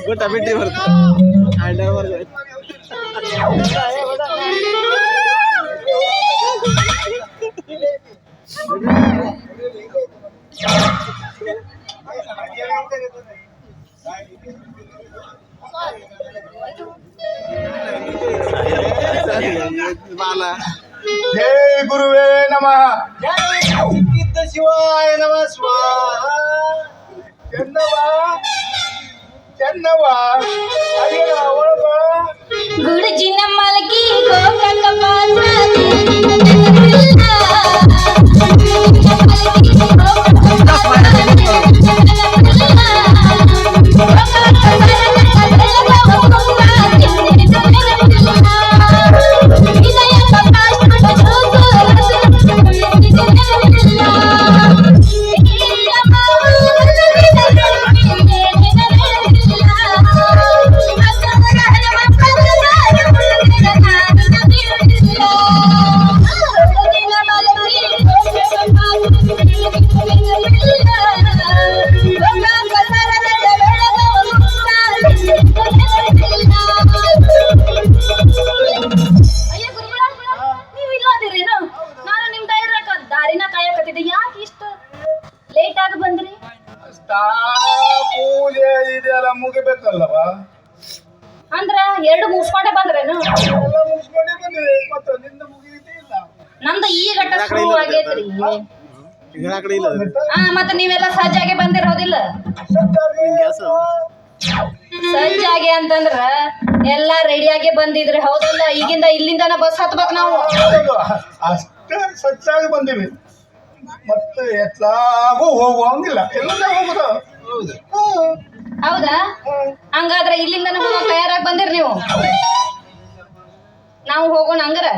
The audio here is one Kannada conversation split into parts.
ಗೊತ್ತಾ ಬಿಟ್ಟಿ ಬರ್ತ ಜೈ ಗುರುವೇ ನಮಃ. ಸಿಕ್ಕಿದ್ದ ಶಿವಾಯ ನಮಃ. ಸ್ವಾಹ ಚೆನ್ನವ ಚೆನ್ನವ ಅಯ್ಯ ಒಳಗ ಗುರುಜಿನ ಮಲಗಿ ಗೋಕಕ ಪಾತ್ರ ಪೂಜೆ ಇದೆಲ್ಲ ಮುಗಿಬೇಕಲ್ಲವ. ಅಂದ್ರ ಎರಡು ಮುಗಿಸ್ಕೊಂಡೆ ಬಂದ್ರೇನು? ಎಲ್ಲ ಮುಗಿಸ್ಕೊಂಡೇ ಬಂದಿದೆ. ಮತ್ತೆ ನಿಂದ ಮುಗಿದಿಲ್ಲ. ನಮ್ದು ಈ ಘಟ್ಟ ಶುರು ಆಗೈತ್ರಿ. ಮತ್ತೆ ನೀವೆಲ್ಲ ಸಜ್ಜಾಗೆ ಬಂದಿರೋದಿಲ್ಲ? ಸಜ್ಜಾಗೆ ಅಂತಂದ್ರ ಎಲ್ಲಾ ರೆಡಿಯಾಗಿ ಬಂದಿದ್ರಿ ಹೌದಲ್ಲ? ಈಗಿಂದ ಇಲ್ಲಿಂದನ ಬಸ್ ಹತ್ಬೇಕು ನಾವು. ಅಷ್ಟೇ ಸಜ್ಜಾಗಿ ಬಂದಿವಿ. ಮತ್ತೆ ಎತ್ಲಾಗೂ ಹೋಗುವಂಗಿಲ್ಲ. ಎಲ್ಲ ಹೋಗುದು. ಹೌದಾ? ಹಂಗಾದ್ರೆ ಇಲ್ಲಿಂದ ತಯಾರಾಗಿ ಬಂದಿರಿ ನೀವು. ನಾವು ಹೋಗೋಣ ಹಂಗಾರ.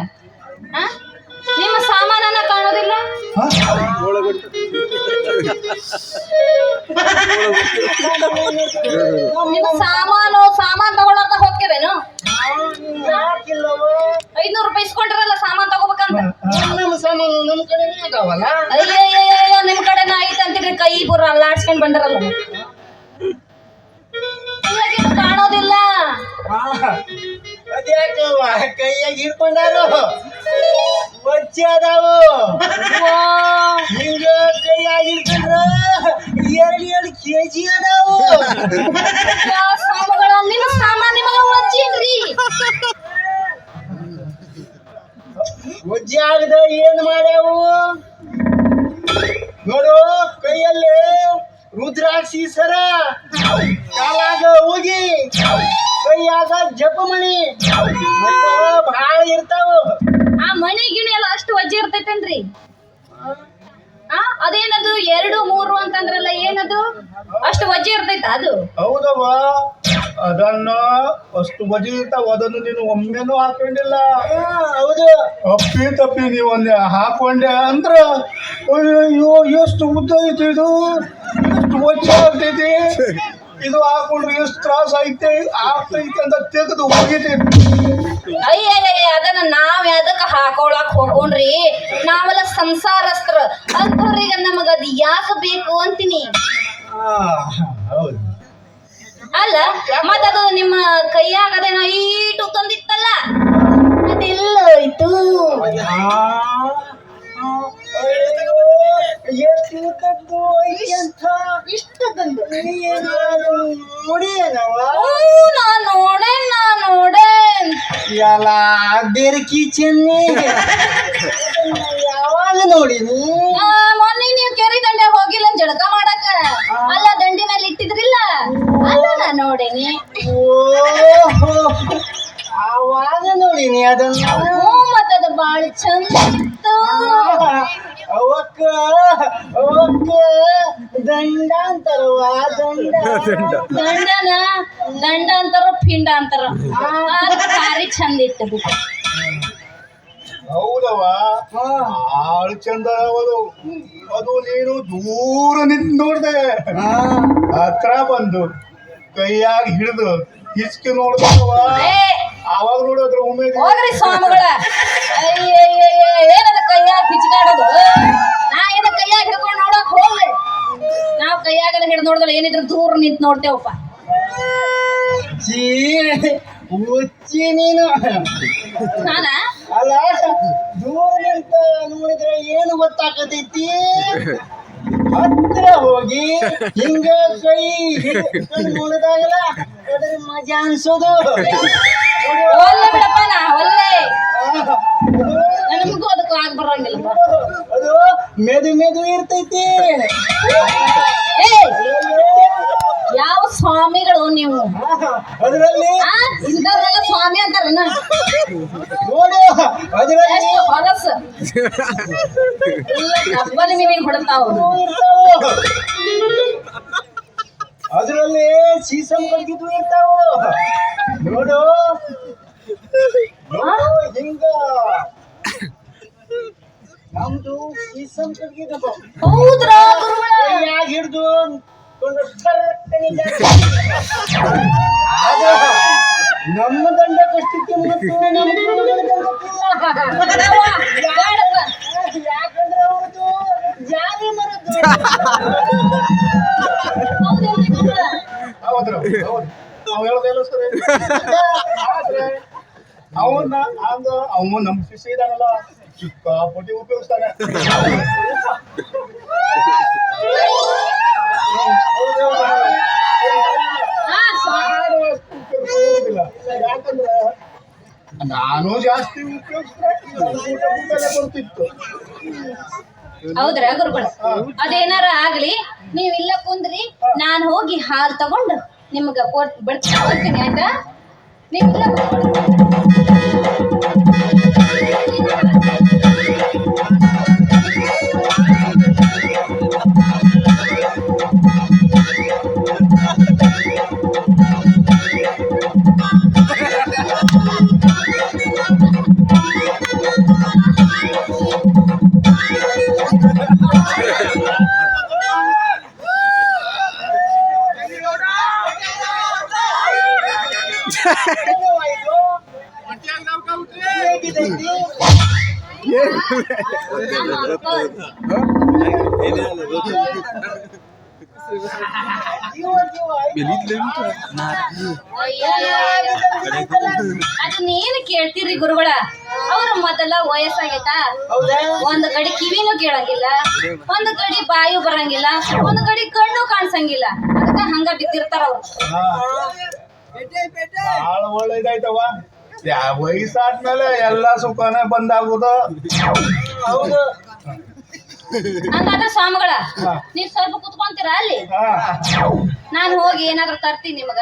ನಿಮ್ಮ ಸಾಮಾನನ್ನ ಕಾಣೋದಿಲ್ಲ? ನಿಮ್ಮ ಸಾಮಾನ್ ತಗೊಳಕ ಹೋಗ್ತೇವೇನು? 500 ರೂಪಾಯಿ ಇಸ್ಕೊಂಡ್ರಲ್ಲ ಸಾಮಾನ್ ತಗೋಬೇಕಂತ. ಅಯ್ಯಯ್ಯೋ ನಿಮ್ ಕಡೆನ ಐತೆ ಅಂತೀರಿ. ಕೈ ಬುರ್ರ ಅಲ್ಲಾಡ್ಸ್ಕೊಂಡ್ ಬಂದಿರಲ್ಲ. ಕಾಣೋದಿಲ್ಲ. ಅದ್ಯಾಕವ್ವ ಕೈಯಾಗ ಹಿಡ್ಕೊಂಡಾರು ವಜ್ಜೆ ಅದಾವು. ಹಿಂಗ ಕೈಯಾಗ ಹಿಡ್ಕೊಂಡ್ರ 2 ಕೆಜಿ ಅದಾವು. ನಿಮ್ಮ ಸಾಮಾನ್ ನಿಮಗ ವಜ್ಜೇನ್ರಿ? ವಜ್ಜೆ ಆಗದ ಏನ್ ಮಾಡ್ಯಾವು ನೋಡು. ಕೈಯಲ್ಲಿ ರುದ್ರಾಕ್ಷಿ ಸರ, ಕಾಲಾಗ ಹೋಗಿ, ಕೈಯಾಗ ಜಪಮಣಿ ಮತ್ತ ಭಾಳ ಇರ್ತಾವ. ಆ ಮಣಿ ಗಿಣಿ ಎಲ್ಲ ಅಷ್ಟು ವಜ್ಜೆ ಇರ್ತೈತೇನ್ರಿ? ಅದೇನದು 2, 3 ಅಂತಂದ್ರಲ್ಲ, ಏನದು ಅಷ್ಟು ವಜ್ಜೆ ಇರ್ತೈತ ಅದು? ಹೌದವ, ಅದನ್ನ ಅಷ್ಟು ವಜೆ ಇರ್ತಾವ. ಅದನ್ನು ನೀನು ಒಮ್ಮೆನೂ ಹಾಕೊಂಡಿಲ್ಲ. ಹೌದು, ತಪ್ಪಿ ನೀವೊಂದು ಹಾಕೊಂಡೆ ಅಂದ್ರ ಅಯ್ಯೋ ಎಷ್ಟು ಉದ್ದ ಐತಿ ಇದು, ಎಷ್ಟು ವಜ್ಜೆ ಆಗ್ತೈತಿ, ಇದು ಹಾಕೊಂಡ್ರೆ ಎಷ್ಟು ತ್ರಾಸ ಆಗ್ತೈತಿ ಅಂತ ತೆಗೆದು ಹೋಗಿತೈತಿ. ಅಯ್ಯಯ್ಯ ಅದನ್ನ ನಾವ್ ಯಾವ್ದಕ್ಕ ಹಾಕೊಳಕ್ ಹೋಗೋಣ್ರಿ? ನಾವೆಲ್ಲ ಸಂಸಾರಸ್ತ್ರ ಅಂಥವ್ರಿಗೆ ನಮಗ ಅದ್ ಯಾಕೆ ಬೇಕು ಅಂತೀನಿ. ಅಲ್ಲ ಮತ್ತದು ನಿಮ್ಮ ಕೈಯಾಗ ಅದೇನೋ ಈಟು ತಂದಿತ್ತಲ್ಲ, ಅದೆಲ್ಲ ಹೋಯ್ತು? ಇಷ್ಟು ತಂದು ನೋಡೇನ್ ಎಲ್ಲ ಬೆರಕಿ ಚೆನ್ನಿ ಯಾವಾಗ ನೋಡಿನಿ. ಮೊನ್ನೆ ನೀವು ಕೆರೆ ದಂಡೆ ಹೋಗಿಲ್ಲ ಜಳಕ ಮಾಡಕ, ಅಲ್ಲ ದಂಡಿ ಮೇಲೆ ಇಟ್ಟಿದ್ರಿಲ್ಲ, ಅದನ್ನ ನೋಡೇನಿ. ಆವಾಗ ನೋಡಿನಿ ಅದನ್ನ. ಮತ್ತದ ಬಾಳ ಚಂದ ಇತ್ತು. ಅವಕ್ಕ ದಂಡ ಅಂತಾರವ. ದಂಡ ಅಂತಾರ, ಪಿಂಡ ಅಂತಾರ. ಭಾರಿ ಚಂದ ಇತ್ತು. ಹೌದವ, ಭಾಳ ಚಂದ ಅದು. ನೀನು ದೂರ ನಿಂತು ನೋಡ್ದೆ, ಹತ್ರ ಬಂದು ಕೈಯಾಗ ಹಿಡಿದು ಹಿಚ್ಕಿ ನೋಡ್ದವ. ಆವಾಗ ನೋಡಿದ್ರ ಹೋಗ್ರಿ ಸ್ವಾಮಿಗಳ. ಅಯ್ಯಯ್ಯ ಏನದ ಕೈಯಾಗ ಹಿಚ್ಕಾಡೋದು ನಾ ಏನ ಕೈಯಾಗ ಹಿಡ್ಕೊಂಡು ನೋಡಕ್ ಹೋಗ್ಲೆ ನಾವ್ ಕೈಯಾಗಲ್ಲ ಹಿಡ್ದು ನೋಡಿದ್ರೆ ಏನಿದ್ರು ದೂರ ನಿಂತ್ ನೋಡ್ತೇವಪ್ಪ ಚೀ ಹುಚ್ಚಿ ನೀನು ನಾನ ಅಲ್ಲ ದೂರ ನಿಂತ ನೋಡಿದ್ರೆ ಏನು ಗೊತ್ತಾಕತೈತಿ ಹತ್ರ ಹೋಗಿ ಹಿಂಗ ಕೈ ಹಿಡ್ಕೊಂಡು ನೋಡಿದಾಗಲ್ಲ ಅದ್ರ ಮಜಾ ಅನ್ಸೋದು ಒಲ್ಲೆ ಬಿಡಪ್ಪ ನಾ ಒಲ್ಲೆ ನಮಗೂ ಅದಕ್ಕೂ ಆಗ್ ಬರಂಗಿಲ್ಲ ಅದು ಮೆದು ಮೆದು ಇರ್ತೈತಿ ಏ ಯಾವ ಸ್ವಾಮಿಗಳು ನೀವು ಅದರಲ್ಲಿ ಇಂಥವ್ರೆಲ್ಲ ಸ್ವಾಮಿ ಅಂತಾರ ನೋಡು ಅದರಲ್ಲಿ ಹೊಲಸು ಡಬ್ಬಲ್ ಮೀನಿಗೆ ಹೊಡ್ತಾವ ಅದರಲ್ಲಿ ಸೀಸಮ್ ಕಲ್ಗಿದ್ದು ಇರ್ತಾವ ನೋಡು ಹಿಂಗ ನಮ್ದು ಸೀಸಮ್ ಕಲ್ಗಿದ್ದು ಹೌದ್ರಾ ಗುರುಗಳ ಯಾಗ ಹಿಡ್ದು ನಮ್ಮ ದಂಡ ಕಷ್ಟಕ್ಕೆ ಮತ್ತು ನಮ್ಮ ಯಾಕಂದ್ರೆ ಅವ್ರದ್ದು ಜಾಲಿ ಮರದ್ದು ಹೌದು ಅವ್ ಹೇಳೋದೆಲ್ಲ ಸರಿ ಆದ್ರೆ ಅವನ್ನ ಅವನು ನಮ್ಮ ಶಿಷ್ಯ ಇದಾನಲ್ಲ ಸಿಕ್ಕಾಪಟ್ಟಿ ಉಪಯೋಗಿಸ್ತಾನೆ ಯಾಕಂದ್ರೆ ನಾನು ಜಾಸ್ತಿ ಉಪಯೋಗಿಸ್ತಾರೆ ಬರ್ತಿತ್ತು ಹೌದ್ರಾ ಗುರುಗಳು ಅದೇನಾರ ಆಗ್ಲಿ ನೀವ್ ಇಲ್ಲ ಕುಂದ್ರಿ ನಾನ್ ಹೋಗಿ ಹಾಲ್ ತಗೊಂಡು ನಿಮ್ಗ ಬಿಡ್ತೀನಿ ಆಯ್ತಾ ನೀವ್ ಇಲ್ಲ ಅದನ್ನೇನು ಕೇಳ್ತೀರಿ ಗುರುಗಳ ಅವ್ರ ಮೊದಲ ವಯಸ್ಸಾಗೈತಾ ಒಂದ್ ಕಡೆ ಕಿವಿನೂ ಕೇಳಂಗಿಲ್ಲ ಒಂದ್ ಕಡೆ ಬಾಯು ಬರಂಗಿಲ್ಲ ಒಂದ್ ಕಡೆ ಕಣ್ಣು ಕಾಣಿಸಂಗಿಲ್ಲ ಅದಕ್ಕ ಹಂಗ ಬಿದ್ದಿರ್ತಾರ ಅವ್ರು ಬಹಳ ಒಳ್ಳೇದಾಯ್ತವ ವಯಸ್ಸಾದ್ಮೇಲೆ ಎಲ್ಲಾ ಸುಖನೇ ಬಂದಾಗುದು ಹೌದು ಹಂಗಾದ್ರೆ ಸ್ವಾಮಿಗಳ ನೀವ್ ಸ್ವಲ್ಪ ಕುತ್ಕೊಂತೀರಾ ಅಲ್ಲಿ ನಾನ್ ಹೋಗಿ ಏನಾದ್ರು ತರ್ತೀನಿ ನಿಮಗ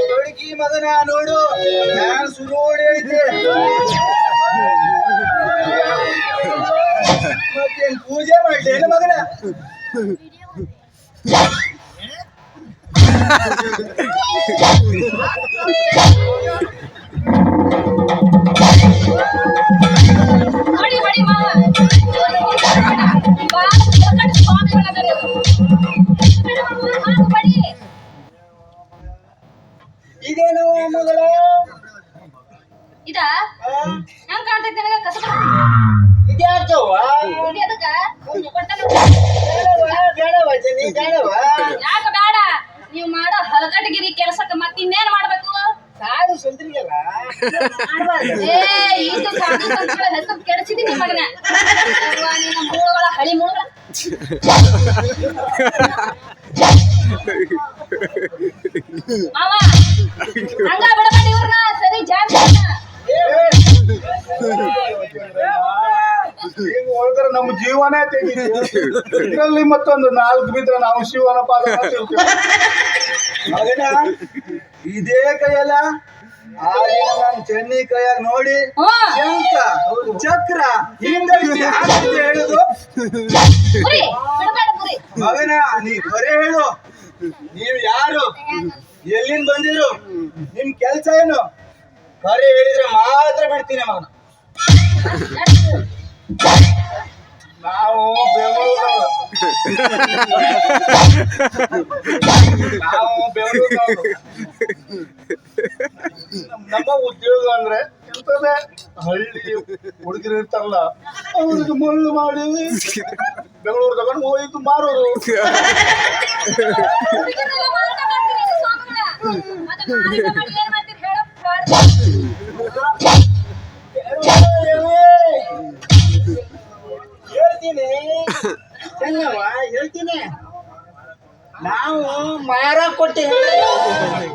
ಹುಡುಗಿ ಮಗನ ನೋಡು ಡ್ಯಾನ್ಸ್ ನೋಡಿ ಐತೆ ಮತ್ತೇನ್ ಪೂಜೆ ಮಾಡ್ತೇನೆ ಮಗನ ಹೊಡಿ ಹೊಡಿ ಮಾವ ಇದೇನು ಮಗಳ ಇದ ಹೆಂಗ್ ಕಾಣ್ತೈತಿ ನನಗ ಕಸ ಇದ್ಯಾಕವ್ವ ಅದಕ್ಕ ಬೇಡವ ಜನಿ ಬೇಡವ ಯಾಕ ಬೇಡ ನೀವ್ ಮಾಡೋ ಹಲಗಟಗಿರಿ ಕೆಲಸಕ್ಕ ಮತ್ತಿನ್ನೇನ್ ಮಾಡ್ಬೇಕು ಸಾರು ಸುಂದ್ರಿಗಲ್ಲ ಏ ಇದು ಹೆಸರು ಕೆಡಿಸಿದೀನಿ ಮಗನ ನಿನ್ನ ಮೂಳುಗಳ ಹಳಿ ಮೂಳುಗಳ ಮಾವ ಹಂಗ ಬಿಡಬೇಡಿ ಇವ್ರನ್ನ ಸರಿ ಜಾಗ ಈಗ ಹೋದ್ರೆ ನಮ್ಮ ಜೀವನೇ ತೆಗೀತು ಇದರಲ್ಲಿ ಮತ್ತೊಂದು 4 ಬಿದ್ರೆ ನಾವು ಶಿವನ ಪಾದ ಮಗನ ಇದೇ ಕೈಯಲ್ಲ ನಾನು ಚೆನ್ನಿ ಕೈಯಾಗ ನೋಡಿ ಶಂಕ ಚಕ್ರ ಹಿಂಗೈತಿ ಹೇಳುದು ಪುರಿ ಬಿಡಬೇಡ ಪುರಿ ಮಗನ ನೀ ಬರೇ ಹೇಳು ನೀವ್ ಯಾರು ಎಲ್ಲಿಂದ ಬಂದಿರು ನಿಮ್ ಕೆಲ್ಸ ಏನು ಕರೆ ಹೇಳಿದ್ರೆ ಮಾತ್ರ ಬಿಡ್ತೀನಿ ಮಗನ ನಾವು ಬೆಂಗಳೂರು ನಮ್ಮ ಉದ್ಯೋಗ ಅಂದ್ರೆ ಎಂತದೇ ಹಳ್ಳಿ ಹುಡುಗಿರು ಇರ್ತಾರಲ್ಲ ಅವ್ರಿಗೆ ಮುಳ್ಳು ಮಾಡಿ ಬೆಂಗಳೂರು ತಗೊಂಡು ಹೋಯ್ತು ಮಾರೋದು ಹುಡುಗಿರೆಲ್ಲ ಮಾರಾಟ ಮಾಡ್ತೀರಿ ಇದು ಸ್ವಾಮಿಗಳ ಮತ್ತೆ ಮಾರಾಟ ಮಾಡಿ ಏನ್ ಮಾಡ್ತೀರಿ ಹೇಳು ಹೇಳ್ತೀನಿ ಚೆನ್ನವ ಹೇಳ್ತೀನಿ ನಾವು ಮಾರ ಕೊಟ್ಟಿ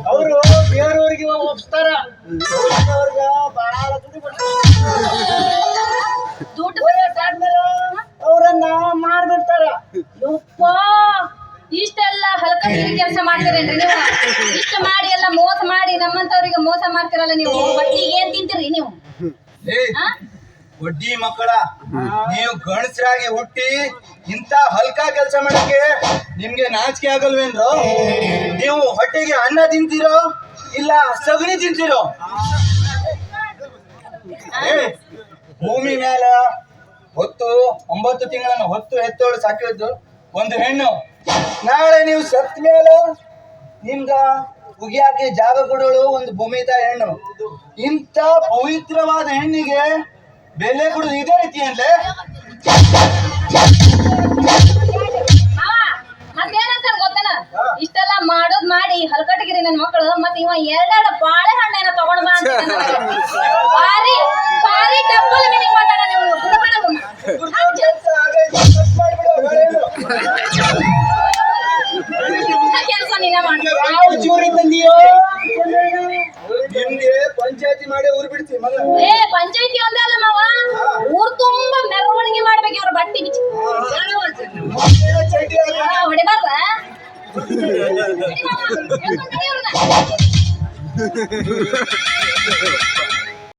ಅವರು ಬೇರೆಯವ್ರಿಗೆ ಒಪ್ಸ್ತಾರ ಬಹಳ ದುಡ್ಡು ಅವ್ರನ್ನ ಮಾರ್ಬಿಡ್ತಾರ ಯಪ್ಪ ಇಷ್ಟೆಲ್ಲ ಹಲಕಟ್ಟಿಗೆ ಕೆಲಸ ಮಾಡ್ತೀರೇನ್ರಿ ನೀವು ಇಷ್ಟ ಮಾಡಿ ಎಲ್ಲ ಮೋಸ ಮಾಡಿ ನಮ್ಮಂತವ್ರಿಗೆ ಮೋಸ ಮಾಡ್ತಿರಲ್ಲ ನೀವು ಬಟ್ಟಿಗೆ ಏನ್ ತಿಂತೀರಿ ನೀವು ಆ? ಬಡ್ಡಿ ಮಕ್ಕಳ ನೀವು ಗಣಸರಾಗಿ ಹುಟ್ಟಿ ಇಂತ ಹಲ್ಕ ಕೆಲಸ ಮಾಡಕ್ಕೆ ನಿಮ್ಗೆ ನಾಚಿಕೆ ಆಗಲ್ವೇನ್ರೋ ನೀವು ಹೊಟ್ಟೆಗೆ ಅನ್ನ ತಿಂತೀರೋ ಇಲ್ಲ ಸಗಣಿ ತಿಂತೀರೋ ಭೂಮಿ ಮೇಲ ಹೊತ್ತು 9 ತಿಂಗಳನ್ನು ಹೊತ್ತು ಹೆತ್ತೋಳು ಸಾಕಿದ್ದು ಒಂದು ಹೆಣ್ಣು ನಾಳೆ ನೀವು ಸತ್ ಮೇಲ ನಿಮ್ಗ ಉಗಿಯಾಕೆ ಜಾಗ ಕೊಡೋಳು ಒಂದು ಭೂಮಿ ತಾಯಿ ಹೆಣ್ಣು ಇಂಥ ಪವಿತ್ರವಾದ ಹೆಣ್ಣಿಗೆ ಬೆಲೆ ಕೊಡುದು ಇದೇ ರೀತಿ ಅಂದ್ರೆ ಮತ್ತೇನಂತ ಗೊತ್ತನ ಇಷ್ಟೆಲ್ಲ ಮಾಡೋದ್ ಮಾಡಿ ಹಲ್ಕಟ್ಟಗಿರಿ ನನ್ ಮಕ್ಕಳು ಮತ್ ಇವ 2 ಬಾಳೆಹಣ್ಣೇನ ತಗೊಂಡ್ ಬಾ ಅಂತ ಭಾರಿ ಭಾರಿ ಡಬ್ಬಲ್ ಮೀನಿಂಗ್ ಮಾತಾಡ ನೀವು ಕೆಲಸ ನೀನ ಮಾಡ್ತೀವಿ ಯಾವ ಚೂರಿ ಬಂದಿಯೋ ನಿಮ್ಗೆ ಪಂಚಾಯತಿ ಮಾಡಿ ಊರ್ ಬಿಡ್ತೀವಿ ಮಗ ಏ ಪಂಚಾಯತಿ ಒಂದೇ ಅಲ್ಲ ಮಾವ ಊರ್ ತುಂಬಾ ಮೆರವಣಿಗೆ ಮಾಡ್ಬೇಕು ಇವ್ರ ಬಟ್ಟಿ ಬಿಚ್ಚಿ ಹೊಡಿಬಾರ್ದ